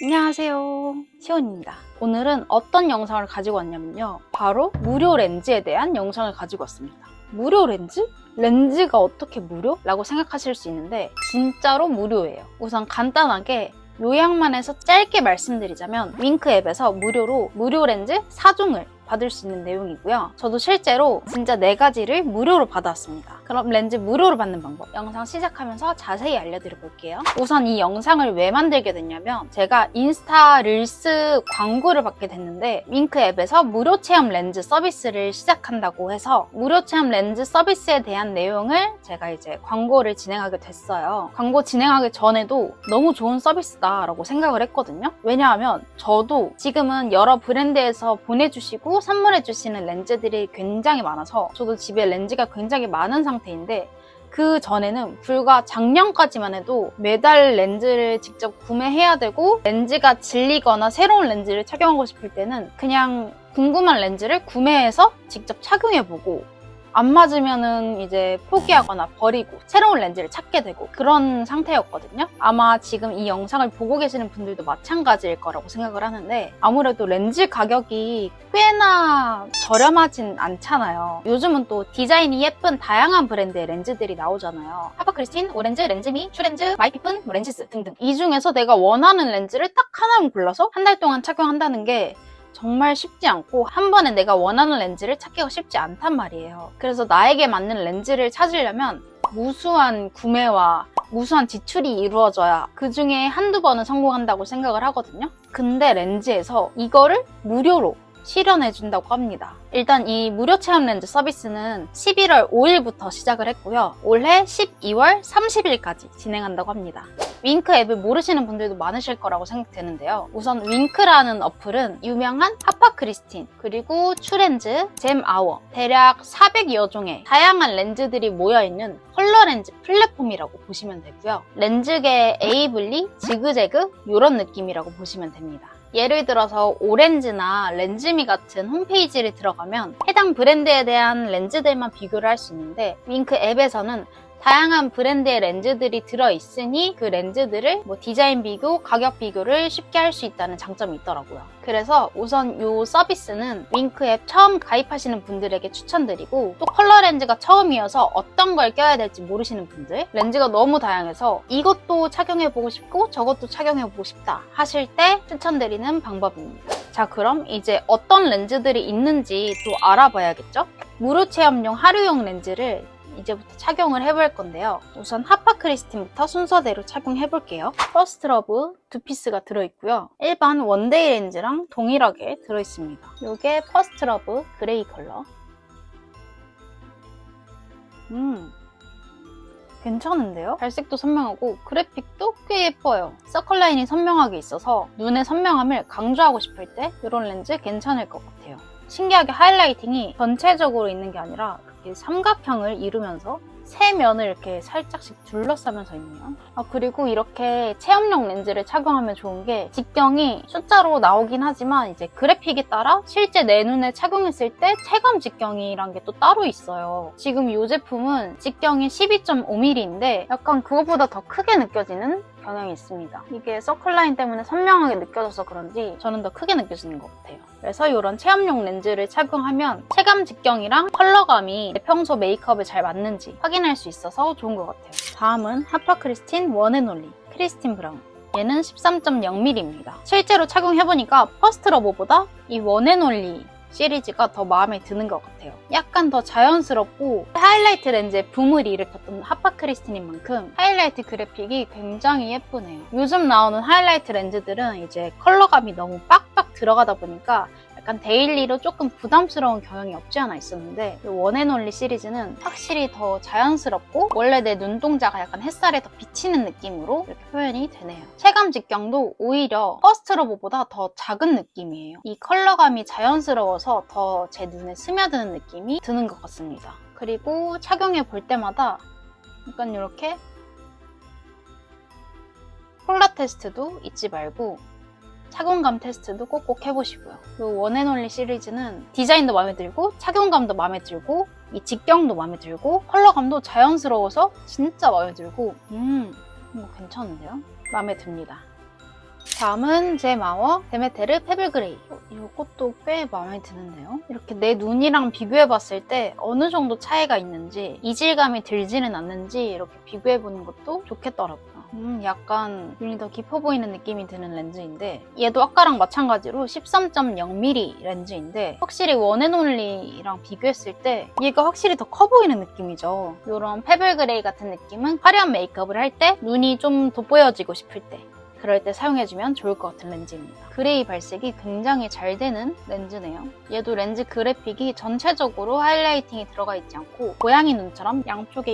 안녕하세요, 시온입니다. 오늘은 어떤 영상을 가지고 왔냐면요, 바로 무료 렌즈에 대한 영상을 가지고 왔습니다. 무료 렌즈? 렌즈가 어떻게 무료? 라고 생각하실 수 있는데 진짜로 무료예요. 우선 간단하게 요약만 해서 짧게 말씀드리자면 윙크 앱에서 무료로 무료 렌즈 4종을 받을 수 있는 내용이고요. 저도 실제로 진짜 4가지를 무료로 받아왔습니다. 그럼 렌즈 무료로 받는 방법 영상 시작하면서 자세히 알려드려 볼게요. 우선 이 영상을 왜 만들게 됐냐면 제가 인스타 릴스 광고를 받게 됐는데 윙크 앱에서 무료 체험 렌즈 서비스를 시작한다고 해서 무료 체험 렌즈 서비스에 대한 내용을 제가 이제 광고를 진행하게 됐어요. 광고 진행하기 전에도 너무 좋은 서비스다라고 생각을 했거든요. 왜냐하면 저도 지금은 여러 브랜드에서 보내주시고 선물해주시는 렌즈들이 굉장히 많아서 저도 집에 렌즈가 굉장히 많은 상태인데 그 전에는 불과 작년까지만 해도 매달 렌즈를 직접 구매해야 되고 렌즈가 질리거나 새로운 렌즈를 착용하고 싶을 때는 그냥 궁금한 렌즈를 구매해서 직접 착용해보고 안 맞으면은 이제 포기하거나 버리고 새로운 렌즈를 찾게 되고 그런 상태였거든요. 아마 지금 이 영상을 보고 계시는 분들도 마찬가지일 거라고 생각을 하는데 아무래도 렌즈 가격이 꽤나 저렴하진 않잖아요. 요즘은 또 디자인이 예쁜 다양한 브랜드의 렌즈들이 나오잖아요. 하버크리스틴, 오렌즈, 렌즈미, 슈렌즈, 마이피픈, 렌지스 등등. 이 중에서 내가 원하는 렌즈를 딱 하나만 골라서 한 달 동안 착용한다는 게 정말 쉽지 않고 한 번에 내가 원하는 렌즈를 찾기가 쉽지 않단 말이에요. 그래서 나에게 맞는 렌즈를 찾으려면 무수한 구매와 무수한 지출이 이루어져야 그 중에 한두 번은 성공한다고 생각을 하거든요. 근데 렌즈에서 이거를 무료로 실현해준다고 합니다. 일단 이 무료 체험 렌즈 서비스는 11월 5일부터 시작을 했고요. 올해 12월 30일까지 진행한다고 합니다. 윙크 앱을 모르시는 분들도 많으실 거라고 생각되는데요. 우선 윙크라는 어플은 유명한 하파크리스틴, 그리고 츄렌즈, 잼아워, 대략 400여 종의 다양한 렌즈들이 모여있는 컬러 렌즈 플랫폼이라고 보시면 되고요. 렌즈계 에이블리, 지그재그 이런 느낌이라고 보시면 됩니다. 예를 들어서 오렌즈나 렌즈미 같은 홈페이지를 들어가면 해당 브랜드에 대한 렌즈들만 비교를 할 수 있는데 윙크 앱에서는 다양한 브랜드의 렌즈들이 들어있으니 그 렌즈들을 디자인 비교, 가격 비교를 쉽게 할 수 있다는 장점이 있더라고요. 그래서 우선 이 서비스는 윙크 앱 처음 가입하시는 분들에게 추천드리고 또 컬러 렌즈가 처음이어서 어떤 걸 껴야 될지 모르시는 분들, 렌즈가 너무 다양해서 이것도 착용해보고 싶고 저것도 착용해보고 싶다 하실 때 추천드리는 방법입니다. 자, 그럼 이제 어떤 렌즈들이 있는지 또 알아봐야겠죠? 무료 체험용 하루용 렌즈를 이제부터 착용을 해볼 건데요. 우선 하파크리스틴부터 순서대로 착용해볼게요. 퍼스트 러브 2피스가 들어있고요. 일반 원데이 렌즈랑 동일하게 들어있습니다. 이게 퍼스트 러브 그레이 컬러. 괜찮은데요? 발색도 선명하고 그래픽도 꽤 예뻐요. 서클라인이 선명하게 있어서 눈의 선명함을 강조하고 싶을 때 이런 렌즈 괜찮을 것 같아요. 신기하게 하이라이팅이 전체적으로 있는 게 아니라 이렇게 삼각형을 이루면서 세 면을 이렇게 살짝씩 둘러싸면서 있네요. 그리고 이렇게 체험용 렌즈를 착용하면 좋은 게 직경이 숫자로 나오긴 하지만 이제 그래픽에 따라 실제 내 눈에 착용했을 때 체감 직경이란 게 또 따로 있어요. 지금 이 제품은 직경이 12.5mm인데 약간 그거보다 더 크게 느껴지는 경향이 있습니다. 이게 서클라인 때문에 선명하게 느껴져서 그런지 저는 더 크게 느껴지는 것 같아요. 그래서 이런 체험용 렌즈를 착용하면 체감 직경이랑 컬러감이 평소 메이크업에 잘 맞는지 확인할 수 있어서 좋은 것 같아요. 다음은 하파크리스틴 원앤올리 크리스틴 브라운. 얘는 13.0mm입니다. 실제로 착용해보니까 퍼스트 러브보다 이 원앤올리 시리즈가 더 마음에 드는 것 같아요. 약간 더 자연스럽고 하이라이트 렌즈에 붐을 일으켰던 하파크리스틴인 만큼 하이라이트 그래픽이 굉장히 예쁘네요. 요즘 나오는 하이라이트 렌즈들은 이제 컬러감이 너무 빡빡 들어가다 보니까 약간 데일리로 조금 부담스러운 경향이 없지 않아 있었는데 이 원앤올리 시리즈는 확실히 더 자연스럽고 원래 내 눈동자가 약간 햇살에 더 비치는 느낌으로 이렇게 표현이 되네요. 체감 직경도 오히려 퍼스트 러브보다 더 작은 느낌이에요. 이 컬러감이 자연스러워서 더 제 눈에 스며드는 느낌이 드는 것 같습니다. 그리고 착용해 볼 때마다 약간 이렇게 콜라 테스트도 잊지 말고 착용감 테스트도 꼭꼭 해보시고요. 이 원앤올리 시리즈는 디자인도 마음에 들고 착용감도 마음에 들고 이 직경도 마음에 들고 컬러감도 자연스러워서 진짜 마음에 들고 이거 괜찮은데요? 마음에 듭니다. 다음은 제 마워 데메테르 페블 그레이. 이것도 꽤 마음에 드는데요. 이렇게 내 눈이랑 비교해봤을 때 어느 정도 차이가 있는지, 이질감이 들지는 않는지 이렇게 비교해보는 것도 좋겠더라고요. 약간 눈이 더 깊어 보이는 느낌이 드는 렌즈인데, 얘도 아까랑 마찬가지로 13.0mm 렌즈인데 확실히 원앤올리랑 비교했을 때 얘가 확실히 더 커 보이는 느낌이죠. 이런 페블 그레이 같은 느낌은 화려한 메이크업을 할 때 눈이 좀 돋보여지고 싶을 때, 그럴 때 사용해주면 좋을 것 같은 렌즈입니다. 그레이 발색이 굉장히 잘 되는 렌즈네요. 얘도 렌즈 그래픽이 전체적으로 하이라이팅이 들어가 있지 않고 고양이 눈처럼 양쪽에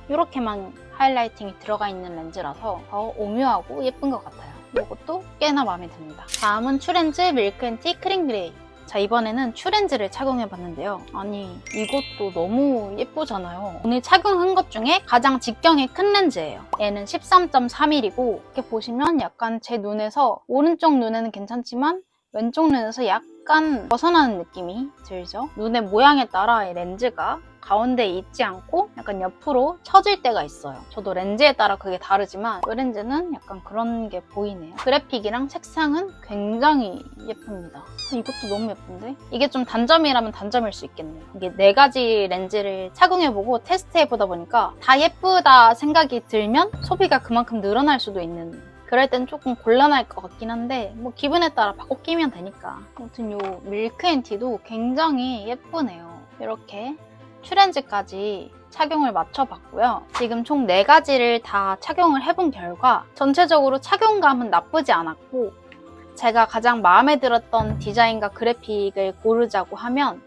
이렇게만 하이라이팅이 들어가 있는 렌즈라서 더 오묘하고 예쁜 것 같아요. 이것도 꽤나 마음에 듭니다. 다음은 추렌즈 밀크앤티 크림 그레이. 자, 이번에는 추렌즈를 착용해봤는데요. 아니, 이것도 너무 예쁘잖아요. 오늘 착용한 것 중에 가장 직경이 큰 렌즈예요. 얘는 13.3mm고 이렇게 보시면 약간 제 눈에서, 오른쪽 눈에는 괜찮지만 왼쪽 눈에서 약간 벗어나는 느낌이 들죠? 눈의 모양에 따라 이 렌즈가 가운데에 있지 않고 약간 옆으로 처질 때가 있어요. 저도 렌즈에 따라 그게 다르지만 이 렌즈는 약간 그런 게 보이네요. 그래픽이랑 색상은 굉장히 예쁩니다. 이것도 너무 예쁜데? 이게 좀 단점이라면 단점일 수 있겠네요. 이게 4가지 렌즈를 착용해보고 테스트해보다 보니까 다 예쁘다 생각이 들면 소비가 그만큼 늘어날 수도 있는, 그럴 땐 조금 곤란할 것 같긴 한데 뭐 기분에 따라 바꿔 끼면 되니까. 아무튼 요 밀크앤티도 굉장히 예쁘네요. 이렇게 추렌즈까지 착용을 맞춰봤고요. 지금 총 4가지를 다 착용을 해본 결과 전체적으로 착용감은 나쁘지 않았고, 제가 가장 마음에 들었던 디자인과 그래픽을 고르자고 하면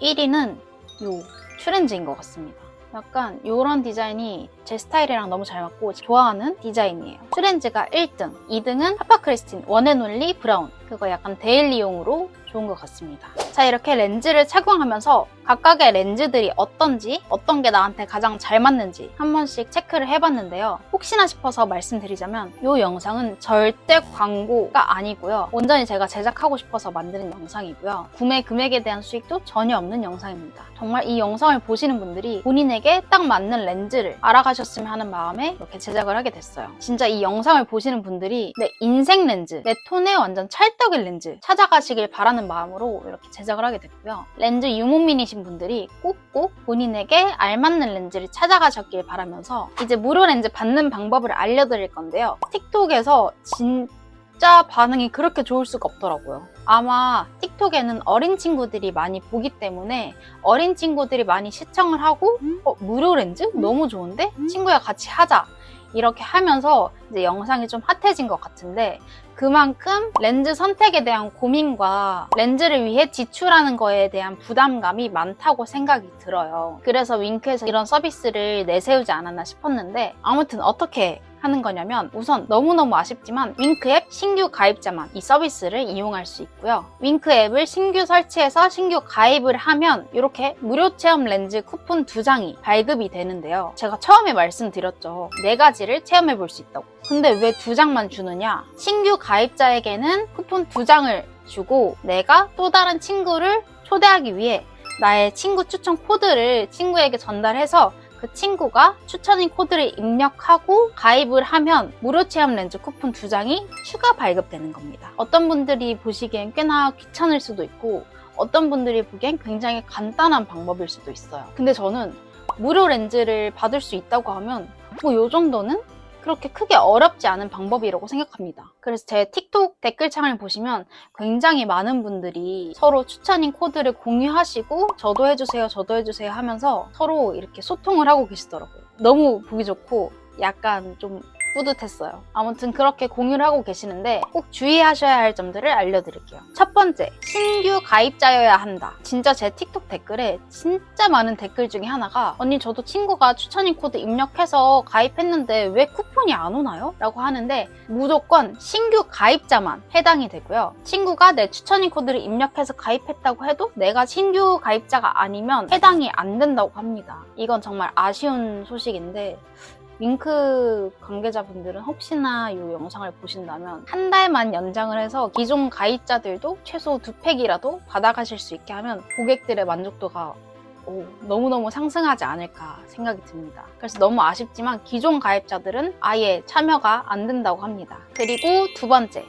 1위는 요 추렌즈인 것 같습니다. 약간 이런 디자인이 제 스타일이랑 너무 잘 맞고 좋아하는 디자인이에요. 추렌즈가 1등, 2등은 파파크리스틴 원앤올리 브라운. 그거 약간 데일리용으로 좋은 것 같습니다. 자, 이렇게 렌즈를 착용하면서 각각의 렌즈들이 어떤지, 어떤 게 나한테 가장 잘 맞는지 한 번씩 체크를 해봤는데요. 혹시나 싶어서 말씀드리자면 이 영상은 절대 광고가 아니고요. 온전히 제가 제작하고 싶어서 만드는 영상이고요. 구매 금액에 대한 수익도 전혀 없는 영상입니다. 정말 이 영상을 보시는 분들이 본인에게 딱 맞는 렌즈를 알아가셨으면 하는 마음에 이렇게 제작을 하게 됐어요. 진짜 이 영상을 보시는 분들이 내 인생 렌즈, 내 톤에 완전 찰떡인 렌즈 찾아가시길 바라는 마음으로 이렇게 제작을 하게 됐고요. 렌즈 유목민이신 분들이 꼭꼭 본인에게 알맞는 렌즈를 찾아가셨길 바라면서 이제 무료 렌즈 받는 방법을 알려드릴 건데요. 틱톡에서 진짜 반응이 그렇게 좋을 수가 없더라고요. 아마 틱톡에는 어린 친구들이 많이 보기 때문에 어린 친구들이 많이 시청을 하고 무료 렌즈? 너무 좋은데? 친구야 같이 하자. 이렇게 하면서 이제 영상이 좀 핫해진 것 같은데, 그만큼 렌즈 선택에 대한 고민과 렌즈를 위해 지출하는 거에 대한 부담감이 많다고 생각이 들어요. 그래서 윙크에서 이런 서비스를 내세우지 않았나 싶었는데, 아무튼 어떻게 하는 거냐면, 우선 너무너무 아쉽지만 윙크 앱 신규 가입자만 이 서비스를 이용할 수 있고요. 윙크 앱을 신규 설치해서 신규 가입을 하면 이렇게 무료 체험 렌즈 쿠폰 2장이 발급이 되는데요. 제가 처음에 말씀드렸죠. 4가지를 체험해 볼 수 있다고. 근데 왜 2장만 주느냐? 신규 가입자에게는 쿠폰 2장을 주고 내가 또 다른 친구를 초대하기 위해 나의 친구 추천 코드를 친구에게 전달해서 그 친구가 추천인 코드를 입력하고 가입을 하면 무료 체험 렌즈 쿠폰 2장이 추가 발급되는 겁니다. 어떤 분들이 보시기엔 꽤나 귀찮을 수도 있고 어떤 분들이 보기엔 굉장히 간단한 방법일 수도 있어요. 근데 저는 무료 렌즈를 받을 수 있다고 하면 뭐 요 정도는 그렇게 크게 어렵지 않은 방법이라고 생각합니다. 그래서 제 틱톡 댓글창을 보시면 굉장히 많은 분들이 서로 추천인 코드를 공유하시고 저도 해주세요 하면서 서로 이렇게 소통을 하고 계시더라고요. 너무 보기 좋고 약간 좀 뿌듯했어요. 아무튼 그렇게 공유를 하고 계시는데 꼭 주의하셔야 할 점들을 알려드릴게요. 첫 번째, 신규 가입자여야 한다. 진짜 제 틱톡 댓글에 진짜 많은 댓글 중에 하나가 언니 저도 친구가 추천인 코드 입력해서 가입했는데 왜 쿠폰이 안 오나요? 라고 하는데 무조건 신규 가입자만 해당이 되고요. 친구가 내 추천인 코드를 입력해서 가입했다고 해도 내가 신규 가입자가 아니면 해당이 안 된다고 합니다. 이건 정말 아쉬운 소식인데 윙크 관계자분들은 혹시나 이 영상을 보신다면 한 달만 연장을 해서 기존 가입자들도 최소 2팩이라도 받아가실 수 있게 하면 고객들의 만족도가 너무너무 상승하지 않을까 생각이 듭니다. 그래서 너무 아쉽지만 기존 가입자들은 아예 참여가 안 된다고 합니다. 그리고 두 번째,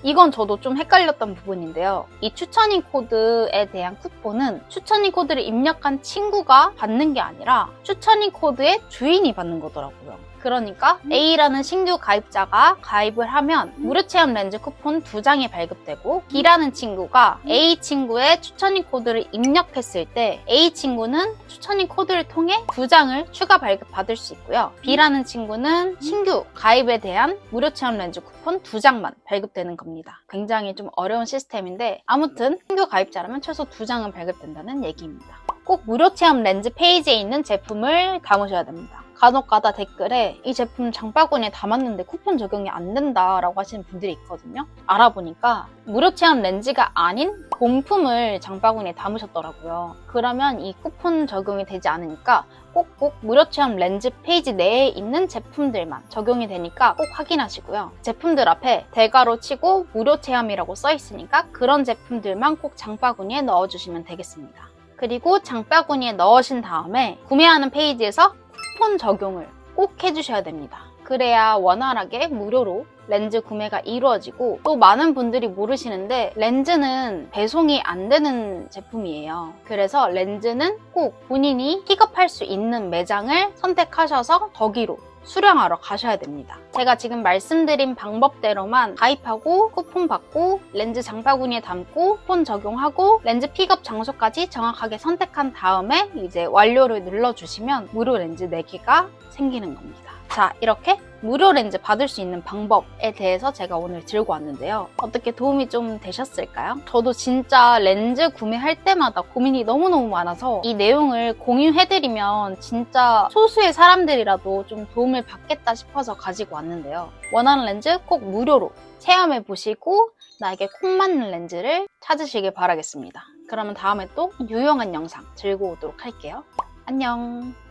이건 저도 좀 헷갈렸던 부분인데요. 이 추천인 코드에 대한 쿠폰은 추천인 코드를 입력한 친구가 받는 게 아니라 추천인 코드의 주인이 받는 거더라고요. 그러니까 A라는 신규 가입자가 가입을 하면 무료 체험 렌즈 쿠폰 2장이 발급되고 B라는 친구가 A 친구의 추천인 코드를 입력했을 때 A 친구는 추천인 코드를 통해 2장을 추가 발급받을 수 있고요. B라는 친구는 신규 가입에 대한 무료 체험 렌즈 쿠폰 2장만 발급되는 겁니다. 굉장히 좀 어려운 시스템인데 아무튼 신규 가입자라면 최소 2장은 발급된다는 얘기입니다. 꼭 무료 체험 렌즈 페이지에 있는 제품을 담으셔야 됩니다. 간혹가다 댓글에 이 제품 장바구니에 담았는데 쿠폰 적용이 안 된다라고 하시는 분들이 있거든요. 알아보니까 무료 체험 렌즈가 아닌 본품을 장바구니에 담으셨더라고요. 그러면 이 쿠폰 적용이 되지 않으니까 꼭꼭 무료 체험 렌즈 페이지 내에 있는 제품들만 적용이 되니까 꼭 확인하시고요. 제품들 앞에 대괄호 치고 무료 체험이라고 써 있으니까 그런 제품들만 꼭 장바구니에 넣어주시면 되겠습니다. 그리고 장바구니에 넣으신 다음에 구매하는 페이지에서 쿠폰 적용을 꼭 해주셔야 됩니다. 그래야 원활하게 무료로 렌즈 구매가 이루어지고, 또 많은 분들이 모르시는데 렌즈는 배송이 안 되는 제품이에요. 그래서 렌즈는 꼭 본인이 픽업할 수 있는 매장을 선택하셔서 거기로 수령하러 가셔야 됩니다. 제가 지금 말씀드린 방법대로만 가입하고 쿠폰 받고 렌즈 장바구니에 담고 쿠폰 적용하고 렌즈 픽업 장소까지 정확하게 선택한 다음에 이제 완료를 눌러주시면 무료 렌즈 4개가 생기는 겁니다. 자, 이렇게 무료 렌즈 받을 수 있는 방법에 대해서 제가 오늘 들고 왔는데요. 어떻게 도움이 좀 되셨을까요? 저도 진짜 렌즈 구매할 때마다 고민이 너무너무 많아서 이 내용을 공유해드리면 진짜 소수의 사람들이라도 좀 도움을 받겠다 싶어서 가지고 왔는데요. 원하는 렌즈 꼭 무료로 체험해보시고 나에게 콕 맞는 렌즈를 찾으시길 바라겠습니다. 그러면 다음에 또 유용한 영상 들고 오도록 할게요. 안녕!